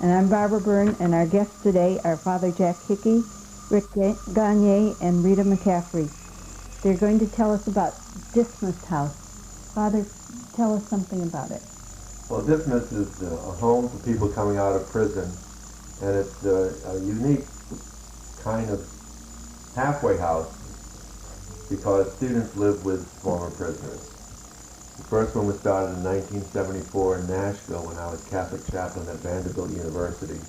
And I'm Barbara Byrne, and our guests today are Father Jack Hickey, Rick Gonyea, and Rita McCaffrey. They're going to tell us about Dismas House. Father, tell us something about it. Well, Dismas is a home for people coming out of prison, and it's a unique kind of halfway house because students live with former prisoners. The first one was started in 1974 in Nashville when I was Catholic chaplain at Vanderbilt University.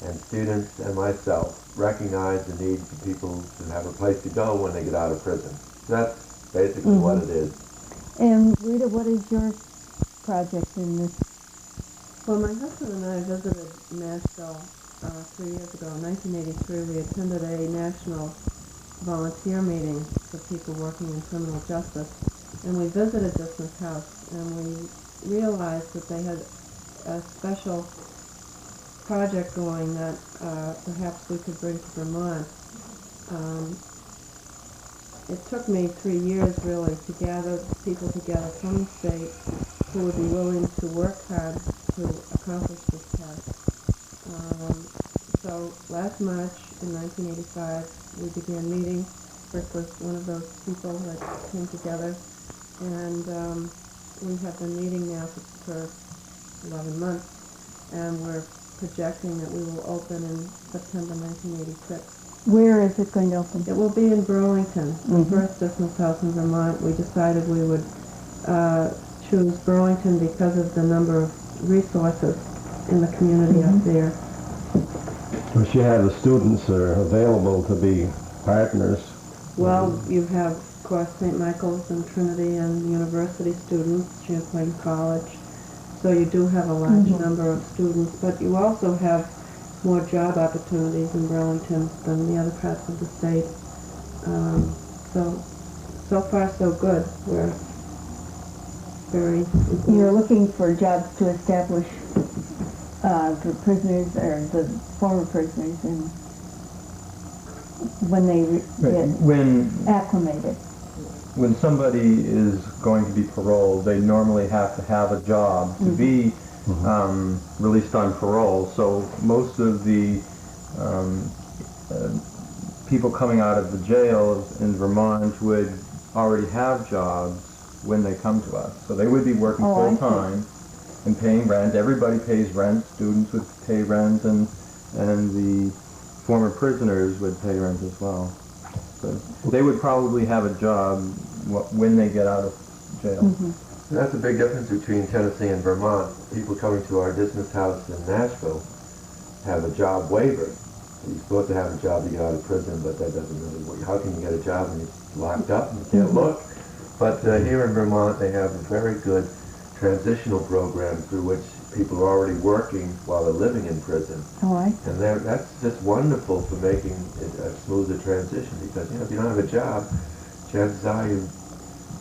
And students and myself recognized the need for people to have a place to go when they get out of prison. So that's basically what it is. And Rita, what is your project in this? Well, my husband and I visited Nashville 3 years ago. In 1983, we attended a national volunteer meeting for people working in criminal justice. And we visited Dismas House, and we realized that they had a special project going that perhaps we could bring to Vermont. It took me 3 years, really, to gather people together from the state who would be willing to work hard to accomplish this task. So last March in 1985, we began meeting. Rick was one of those people that came together. And we have been meeting now for 11 months, and we're projecting that we will open in September 1986. Where is it going to open? It will be in Burlington, the first Dismas House in Vermont. We decided we would choose Burlington because of the number of resources in the community up there. But you have the students are available to be partners. Well, you have, of course, St. Michael's and Trinity and university students, Champlain College. So you do have a large number of students, but you also have more job opportunities in Burlington than the other parts of the state. So far so good. We're very... You're looking for jobs to establish the prisoners, or the former prisoners, and when they get acclimated. When somebody is going to be paroled, they normally have to have a job to be released on parole. So most of the people coming out of the jail in Vermont would already have jobs when they come to us. So they would be working full-time and paying rent. Everybody pays rent. Students would pay rent, and the former prisoners would pay rent as well. So they would probably have a job when they get out of jail. That's a big difference between Tennessee and Vermont. People coming to our Dismas House in Nashville have a job waiver. You're supposed to have a job to get out of prison, but that doesn't really work. How can you get a job when you're locked up and you can't look? But here in Vermont, they have a very good transitional program through which people are already working while they're living in prison. And that's just wonderful for making it a smoother transition, because if you don't have a job, chances are you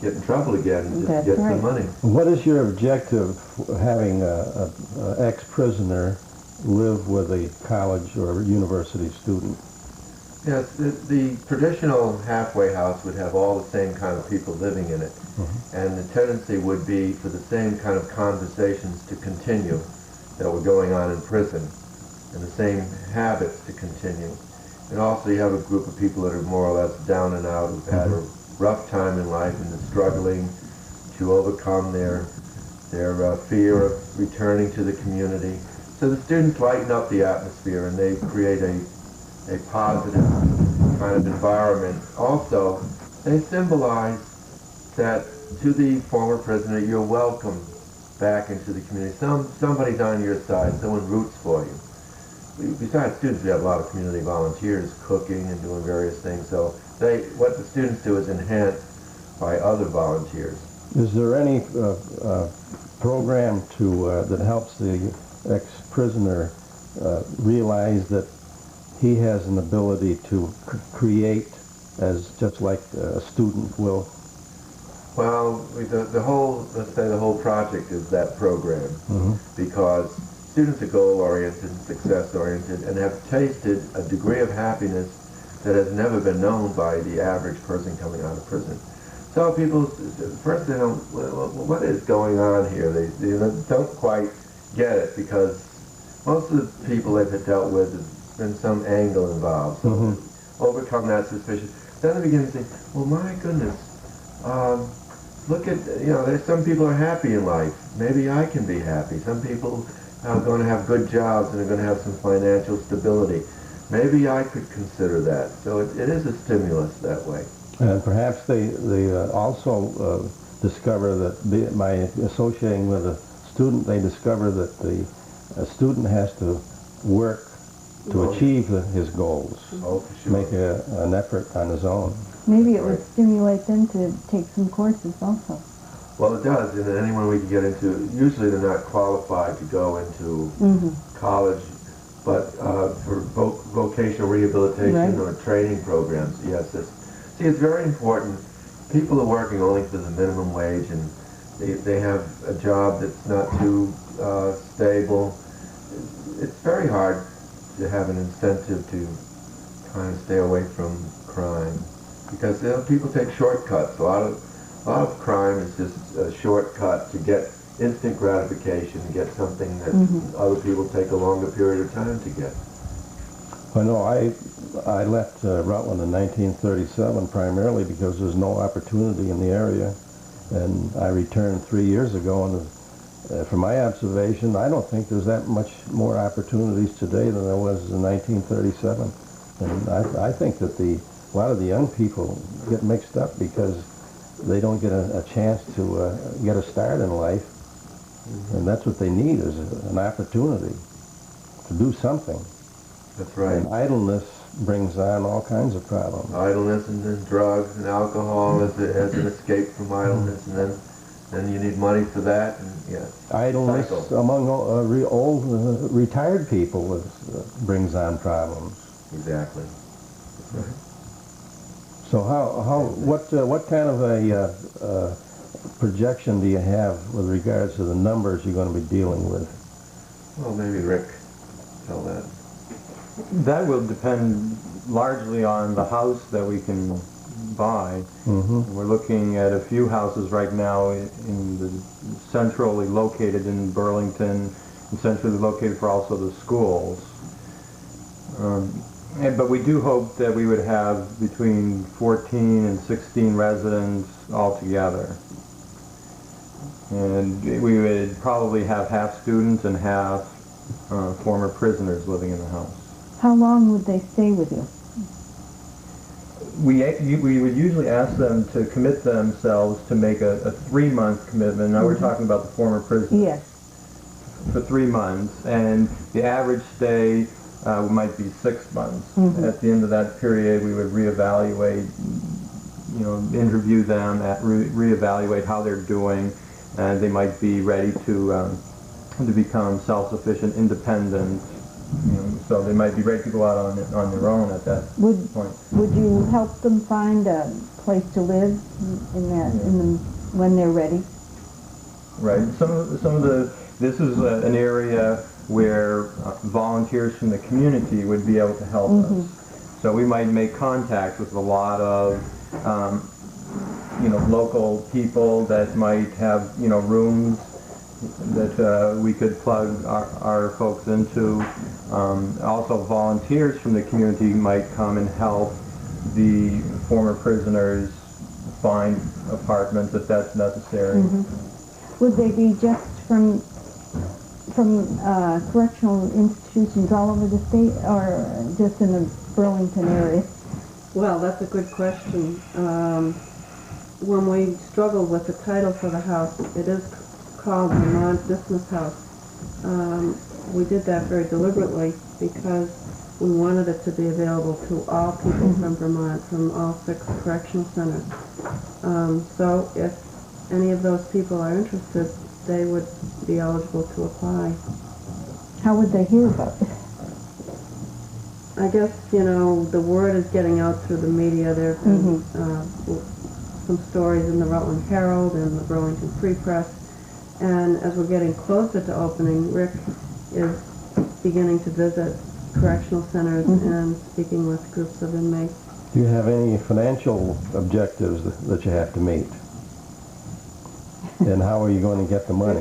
get in trouble again just to get some money. What is your objective having an ex-prisoner live with a college or university student? Yes, the traditional halfway house would have all the same kind of people living in it. And the tendency would be for the same kind of conversations to continue that were going on in prison, and the same habits to continue. And also you have a group of people that are more or less down and out, who've had a rough time in life and are struggling to overcome their fear of returning to the community. So the students lighten up the atmosphere, and they create a positive kind of environment. Also, they symbolize that to the former prisoner, you're welcome back into the community. Somebody's on your side, someone roots for you. Besides students, we have a lot of community volunteers cooking and doing various things. So what the students do is enhanced by other volunteers. Is there any program that helps the ex-prisoner realize that he has an ability to create as just like a student will? Well, the whole project is that program, because students are goal-oriented, success-oriented, and have tasted a degree of happiness that has never been known by the average person coming out of prison. So people, first they don't, what is going on here? They don't quite get it, because most of the people they've dealt with, there's been some angle involved. So overcome that suspicion. Then they begin to think, well, my goodness, look at, there's some people are happy in life. Maybe I can be happy. Some people are going to have good jobs and are going to have some financial stability. Maybe I could consider that. So it is a stimulus that way. And perhaps they also discover that by associating with a student, they discover that the student has to work to achieve his goals, Oh, for sure. make an effort on his own. Maybe it would stimulate them to take some courses also. Well, it does, and anyone we can get into, usually they're not qualified to go into college, but for vocational rehabilitation or training programs, yes. See, it's very important. People are working only for the minimum wage, and they have a job that's not too stable. It's very hard to have an incentive to kind of stay away from crime, because people take shortcuts. A lot of crime is just a shortcut to get instant gratification, to get something that other people take a longer period of time to get. I know I left Rutland in 1937 primarily because there's no opportunity in the area, and I returned 3 years ago, and from my observation, I don't think there's that much more opportunities today than there was in 1937. And I think that a lot of the young people get mixed up because they don't get a chance to get a start in life. And that's what they need, is an opportunity to do something. That's right. And idleness brings on all kinds of problems. Idleness and then drugs and alcohol as an escape from idleness, and then you need money for that. And Idleness cycle. among old retired people brings on problems. Exactly. That's right. So what kind of a projection do you have with regards to the numbers you're going to be dealing with? Well, maybe Rick tell that. That will depend largely on the house that we can buy. We're looking at a few houses right now centrally located in Burlington, and centrally located for also the schools. But we do hope that we would have between 14 and 16 residents altogether. And we would probably have half students and half former prisoners living in the house. How long would they stay with you? We would usually ask them to commit themselves to make a 3-month commitment. Now we're talking about the former prisoners. Yes. For 3 months, and the average stay might be 6 months. At the end of that period, we would reevaluate, interview them, reevaluate how they're doing, and they might be ready to become self-sufficient, independent. So they might be ready to go out on their own at that point. Would you help them find a place to live when they're ready? Right. This is an area where volunteers from the community would be able to help us. So we might make contact with a lot of local people that might have rooms that we could plug our folks into. Also, volunteers from the community might come and help the former prisoners find apartments if that's necessary. Would they be just from correctional institutions all over the state, or just in the Burlington area? Well, that's a good question. When we struggled with the title for the house, it is called Dismas House. We did that very deliberately because we wanted it to be available to all people from Vermont, from all 6 correctional centers. So if any of those people are interested, they would be eligible to apply. How would they hear about it? I guess, the word is getting out through the media. There have been some stories in the Rutland Herald and the Burlington Free Press. And as we're getting closer to opening, Rick is beginning to visit correctional centers and speaking with groups of inmates. Do you have any financial objectives that you have to meet? And how are you going to get the money?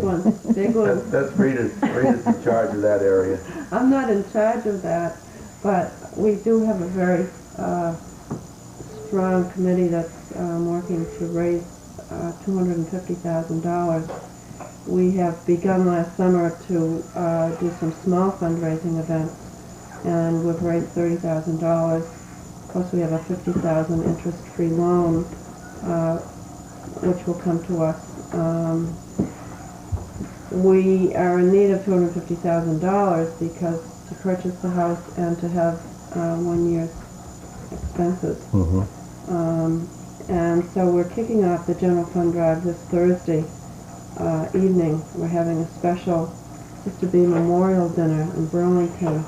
Big one. That's Rita's in charge of that area. I'm not in charge of that, but we do have a very strong committee that's working to raise $250,000. We have begun last summer to do some small fundraising events, and we've raised $30,000. Plus, we have a $50,000 interest-free loan, which will come to us. We are in need of $250,000 because to purchase the house and to have 1 year's expenses. And so we're kicking off the general fund drive this Thursday evening. We're having a special Sister B Memorial Dinner in Burlington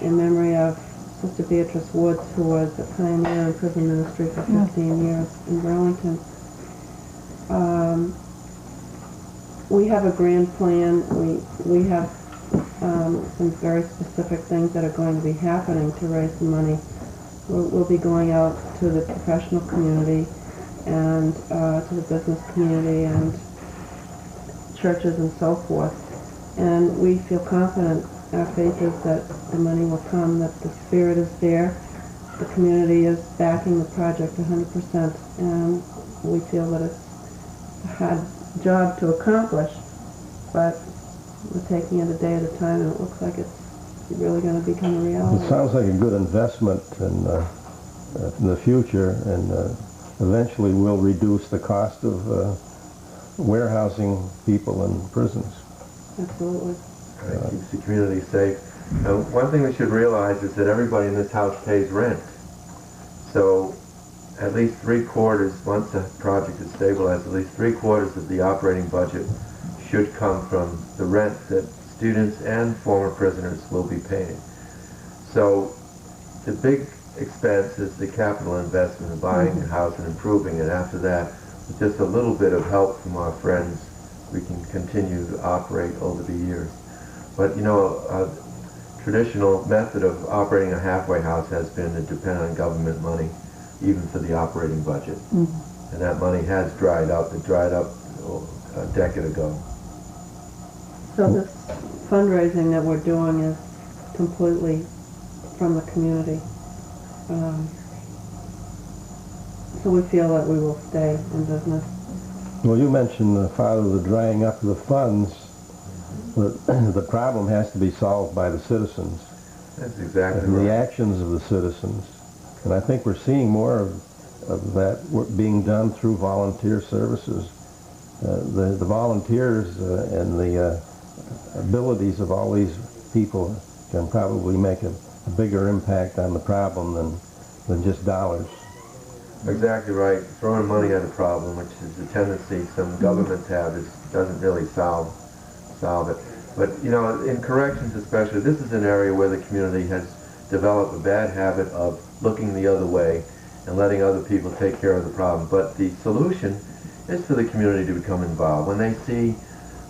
in memory of Sister Beatrice Woods, who was a pioneer in prison ministry for 15 years in Burlington. We have a grand plan. We have some very specific things that are going to be happening to raise the money. We'll be going out to the professional community and to the business community and churches and so forth. And we feel confident. Our faith is that the money will come, that the spirit is there. The community is backing the project 100%, and we feel that it's a hard job to accomplish, but we're taking it a day at a time, and it looks like it's really going to become a reality. It sounds like a good investment in the future, and eventually will reduce the cost of warehousing people in prisons. Absolutely. It keeps the community safe. One thing we should realize is that everybody in this house pays rent. So at least 3/4, once the project is stabilized, at least 3/4 of the operating budget should come from the rent that students and former prisoners will be paying. So the big expense is the capital investment of buying a house and improving it. After that, with just a little bit of help from our friends, we can continue to operate over the years. But you know, a traditional method of operating a halfway house has been to depend on government money, even for the operating budget. And that money has dried up. It dried up a decade ago. So this fundraising that we're doing is completely from the community. So we feel that we will stay in business. Well, you mentioned, Father, the drying up of the funds. The problem has to be solved by the citizens. That's exactly and right. the actions of the citizens. And I think we're seeing more of that work being done through volunteer services. The volunteers and the abilities of all these people can probably make a bigger impact on the problem than just dollars. Exactly right. Throwing money at a problem, which is a tendency some governments have, doesn't really solve it. But you know, in corrections especially, this is an area where the community has developed a bad habit of looking the other way and letting other people take care of the problem. But the solution is for the community to become involved. When they see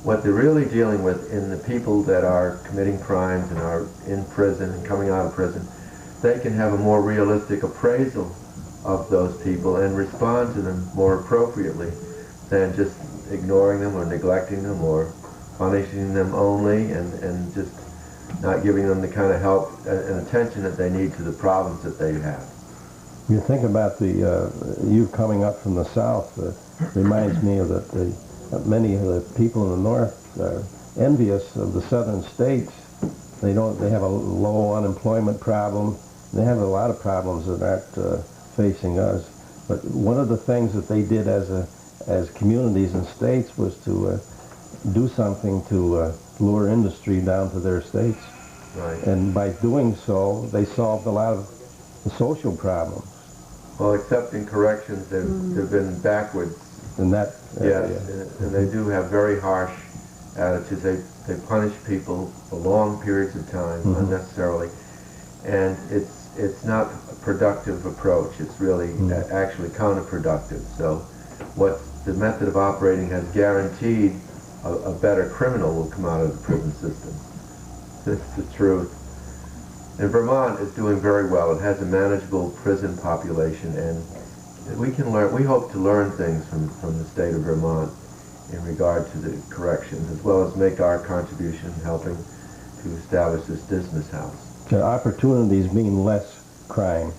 what they're really dealing with in the people that are committing crimes and are in prison and coming out of prison, they can have a more realistic appraisal of those people and respond to them more appropriately than just ignoring them or neglecting them or punishing them only and just not giving them the kind of help and attention that they need to the problems that they have. You think about you coming up from the South, reminds me of that many of the people in the North are envious of the southern states. They have a low unemployment problem. They have a lot of problems that aren't facing us. But one of the things that they did as communities and states was to do something to lure industry down to their states. Right. And by doing so, they solved a lot of the social problems. Well, except in corrections, they've been backwards. In that area. Yes, and they do have very harsh attitudes. They punish people for long periods of time unnecessarily, and it's not a productive approach. It's really actually counterproductive. So what the method of operating has guaranteed a better criminal will come out of the prison system. That's the truth. And Vermont is doing very well. It has a manageable prison population, and we hope to learn things from the state of Vermont in regard to the corrections, as well as make our contribution in helping to to establish this Dismas House. The opportunities mean less crime.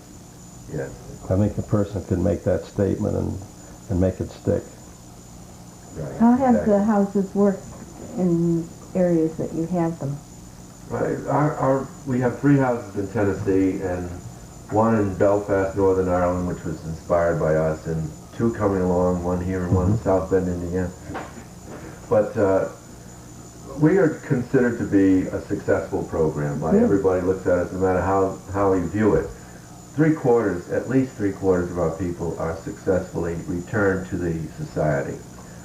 Yes. I think a person could make that statement and make it stick. Right. How have Exactly. the houses worked in areas that you have them? Right. We have 3 houses in Tennessee and 1 in Belfast, Northern Ireland, which was inspired by us, and 2 coming along, 1 here and 1 in South Bend, Indiana. But we are considered to be a successful program. By everybody looks at us, no matter how you view it. At least three quarters of our people are successfully returned to the society.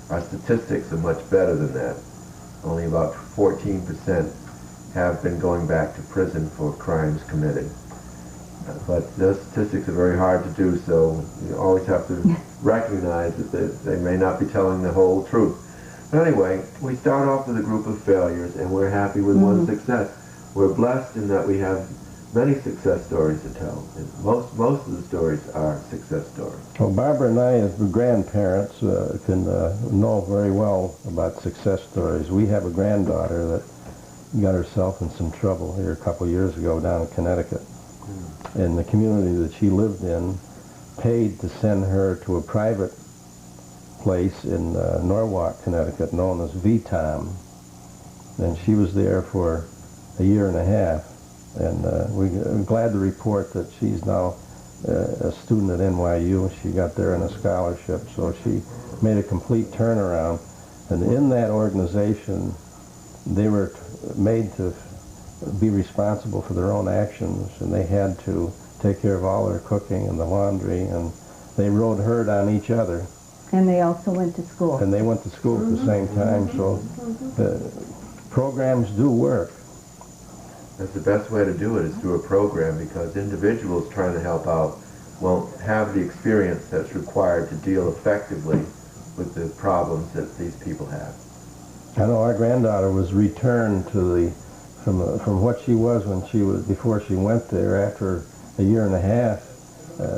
Our statistics are much better than that. Only about 14% have been going back to prison for crimes committed. But those statistics are very hard to do, so you always have to recognize that they may not be telling the whole truth. But anyway, we start off with a group of failures, and we're happy with one success. We're blessed in that we have many success stories to tell. And most of the stories are success stories. Well, Barbara and I, as the grandparents, can know very well about success stories. We have a granddaughter that got herself in some trouble here a couple of years ago down in Connecticut. And the community that she lived in paid to send her to a private place in Norwalk, Connecticut, known as VTOM. And she was there for a year and a half. And we're glad to report that she's now a student at NYU. She got there on a scholarship, so she made a complete turnaround. And in that organization, they were made to be responsible for their own actions, and they had to take care of all their cooking and the laundry, and they rode herd on each other. And they also went to school. And they went to school at the same time, so the programs do work. That's the best way to do it, is through a program, because individuals trying to help out won't have the experience that's required to deal effectively with the problems that these people have. I know our granddaughter was returned to from what she was before she went there. After a year and a half,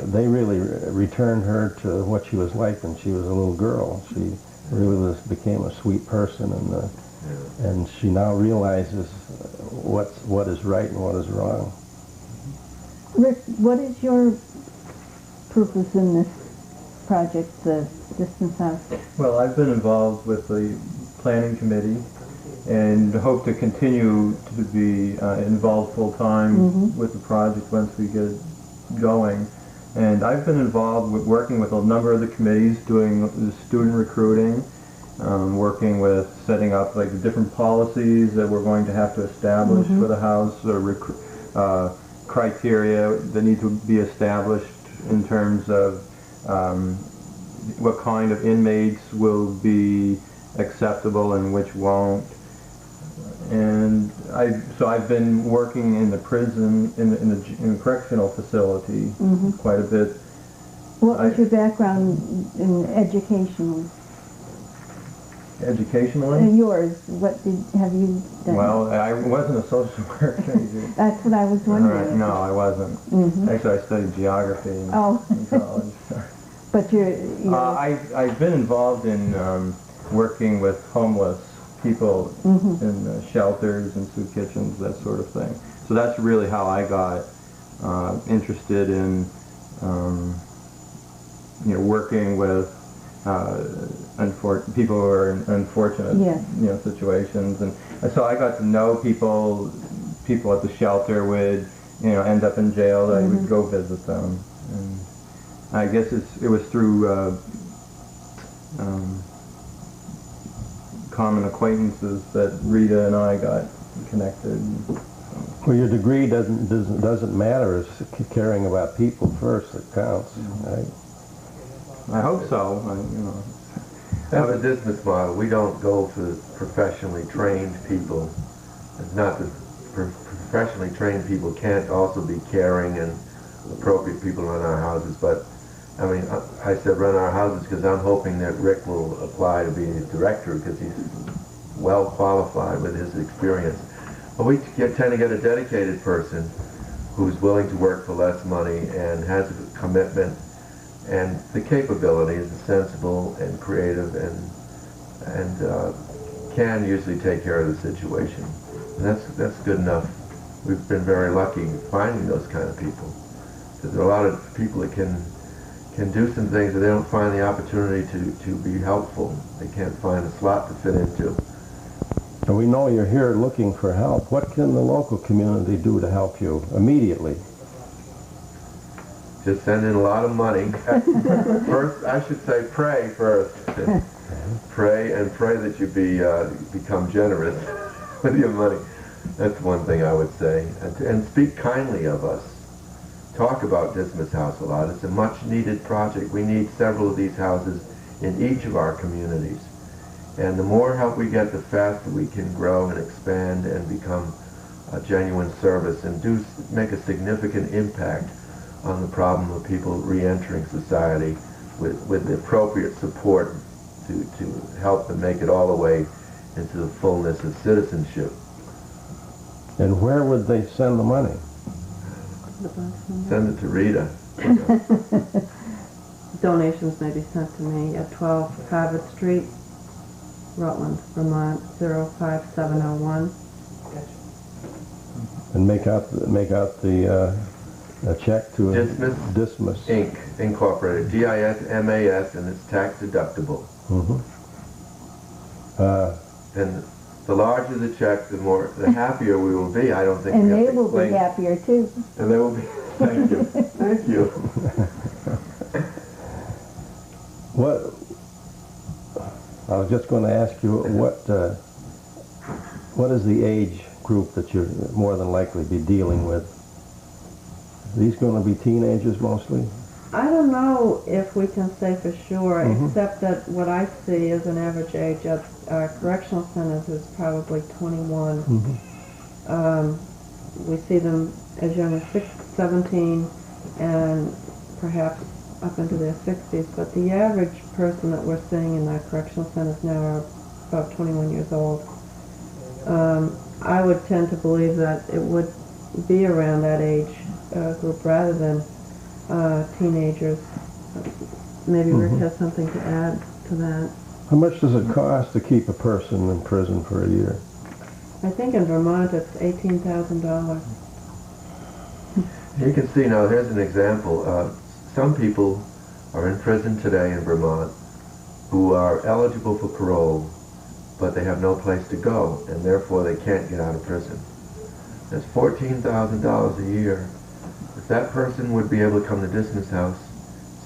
they really returned her to what she was like when she was a little girl. She really became a sweet person, and she now realizes what is right and what is wrong. Rick, what is your purpose in this project, the Dismas House? Well, I've been involved with the planning committee and hope to continue to be involved full-time with the project once we get it going. And I've been involved with working with a number of the committees, doing the student recruiting, working with setting up like the different policies that we're going to have to establish for the house, or criteria that need to be established in terms of what kind of inmates will be acceptable and which won't. And so I've been working in the prison, in the correctional facility quite a bit. What was your background in education? Educationally? Yours. What have you done? Well, I wasn't a social worker. That's what I was wondering. No, I wasn't. Actually, I studied geography in college. But I've been involved in working with homeless people in shelters and soup kitchens, that sort of thing. So that's really how I got interested in working with people who are in unfortunate situations, and so I got to know people. People at the shelter would end up in jail. I would go visit them, and I guess it was through common acquaintances that Rita and I got connected. Well, your degree doesn't matter. It's caring about people first that counts, right? I hope so. That's a Dismas model. We don't go for professionally trained people. It's not that professionally trained people can't also be caring and appropriate people run our houses, but I mean, I said run our houses because I'm hoping that Rick will apply to be the director, because he's well qualified with his experience. But we tend to get a dedicated person who's willing to work for less money and has a commitment and the capabilities, is sensible and creative, and can usually take care of the situation. And that's good enough. We've been very lucky finding those kind of people. Because there are a lot of people that can do some things that they don't find the opportunity to be helpful. They can't find a slot to fit into. And we know you're here looking for help. What can the local community do to help you immediately? Just send in a lot of money. First, I should say pray first. Pray that you become generous with your money. That's one thing I would say. And speak kindly of us. Talk about Dismas House a lot. It's a much needed project. We need several of these houses in each of our communities. And the more help we get, the faster we can grow and expand and become a genuine service and make a significant impact on the problem of people re-entering society with the appropriate support to help them make it all the way into the fullness of citizenship. And where would they send the money? Send it to Rita. Donations may be sent to me at 12 Harvard Street, Rutland, Vermont 05701. And make out the a check to Dismas Inc. Incorporated, DISMAS, and it's tax deductible. And the larger the check, the happier we will be. I don't think. And we have they to will explain. be happier too. And they will be. Thank you. Thank you. What? I was just going to ask you what is the age group that you're more than likely be dealing with? Are these going to be teenagers mostly? I don't know if we can say for sure, except that what I see as an average age at our correctional centers is probably 21. We see them as young as 17 and perhaps up into their 60s, but the average person that we're seeing in our correctional centers now are about 21 years old. I would tend to believe that it would be around that age group rather than teenagers. Maybe Rick has something to add to that. How much does it cost to keep a person in prison for a year? I think in Vermont it's $18,000. You can see now, here's an example. Some people are in prison today in Vermont who are eligible for parole, but they have no place to go, and therefore they can't get out of prison. That's $14,000 a year. If that person would be able to come to Dismas House,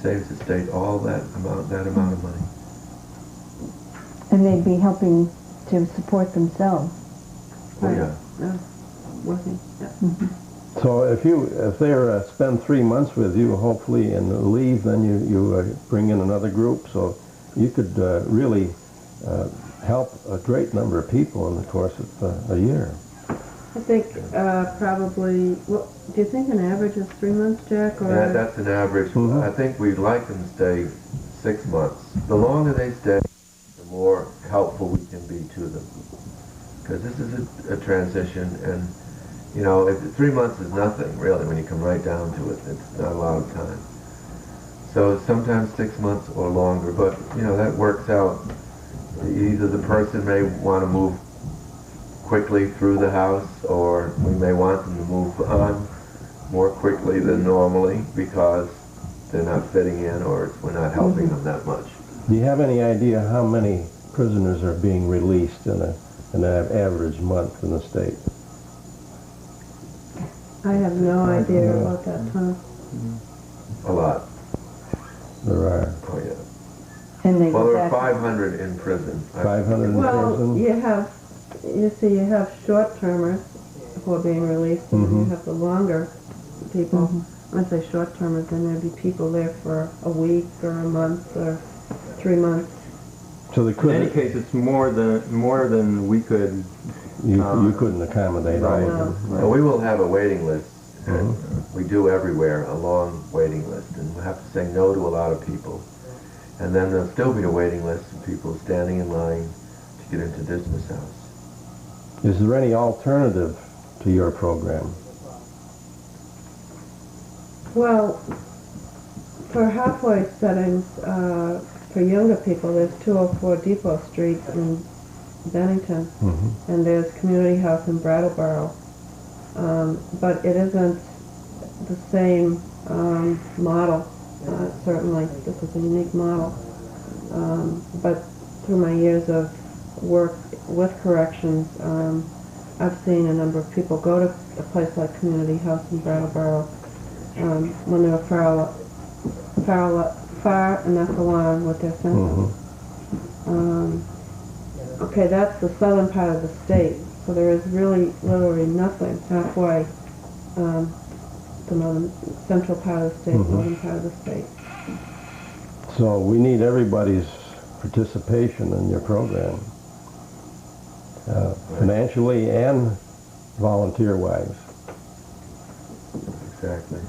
saves the state all that amount of money. And they'd be helping to support themselves. Oh, yeah. Working. Yeah. So if they spend 3 months with you, hopefully, and leave, then you bring in another group. So you could really help a great number of people in the course of a year. I think probably, well, do you think an average is 3 months, Jack? Or Yeah, that's an average. I think we'd like them to stay 6 months. The longer they stay, the more helpful we can be to them. Because this is a transition, and you know, 3 months is nothing really when you come right down to it. It's not a lot of time. So sometimes 6 months or longer, but you know, that works out. Either the person may want to move quickly through the house, or we may want them to move on more quickly than normally because they're not fitting in, or we're not helping them that much. Do you have any idea how many prisoners are being released in an average month in the state? I have no idea about that, Tom. A lot. There are. Oh yeah. And they Well, go there are back. 500 in prison. 500 in Well, prison? you have short-termers who are being released, and then you have the longer people. When I say short-termers, then there'd be people there for a week or a month or 3 months. So they In couldn't. any case, it's more than we could. You couldn't accommodate all of them. Well, we will have a waiting list, and we do everywhere, a long waiting list, and we'll have to say no to a lot of people. And then there'll still be a waiting list of people standing in line to get into Dismas House. Is there any alternative to your program? Well, for halfway settings, for younger people, there's 204 Depot Street in Bennington, and there's Community House in Brattleboro. But it isn't the same model. Certainly, this is a unique model. But through my years of work with corrections, I've seen a number of people go to a place like Community House in Brattleboro when they were far enough along with their symptoms. Okay, that's the southern part of the state, so there is really literally nothing halfway the northern, central part of the state, northern part of the state. So we need everybody's participation in your program, financially and volunteer-wise. Exactly.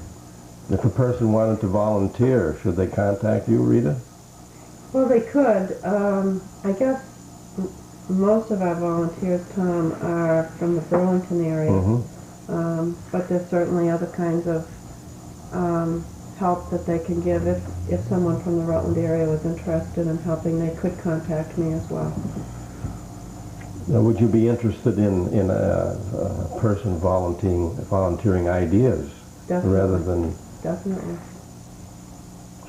If a person wanted to volunteer, should they contact you, Rita? Well, they could. I guess most of our volunteers, Tom, are from the Burlington area. But there's certainly other kinds of help that they can give. If someone from the Rutland area was interested in helping, they could contact me as well. Now, would you be interested in a person volunteering ideas? Definitely. Rather than... Definitely.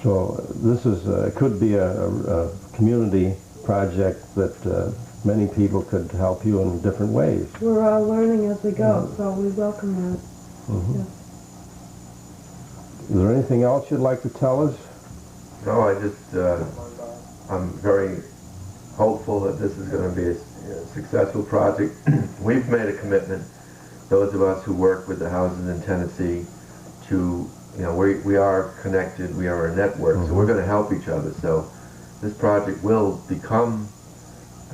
So this is could be a community project that many people could help you in different ways. We're all learning as we go, so we welcome that. Yes. Is there anything else you'd like to tell us? No, I'm very hopeful that this is going to be a successful project. We've made a commitment, those of us who work with the houses in Tennessee, to, we are connected, we are a network, so we're going to help each other. So this project will become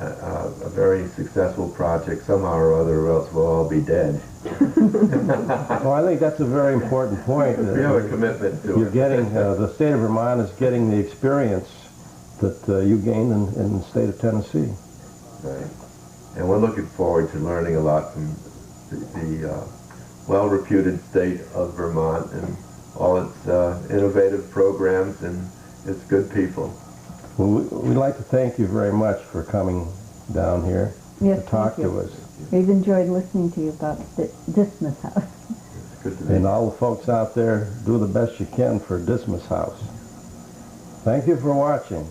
a very successful project somehow or other, or else we'll all be dead. Well, I think that's a very important point. We have a commitment to You're getting, the state of Vermont is getting the experience that you gained in the state of Tennessee. Right. And we're looking forward to learning a lot from the well-reputed state of Vermont and all its innovative programs and its good people. Well, we'd like to thank you very much for coming down here to talk to us. We've enjoyed listening to you about the Dismas House. It's good to be. And all the folks out there, do the best you can for Dismas House. Thank you for watching.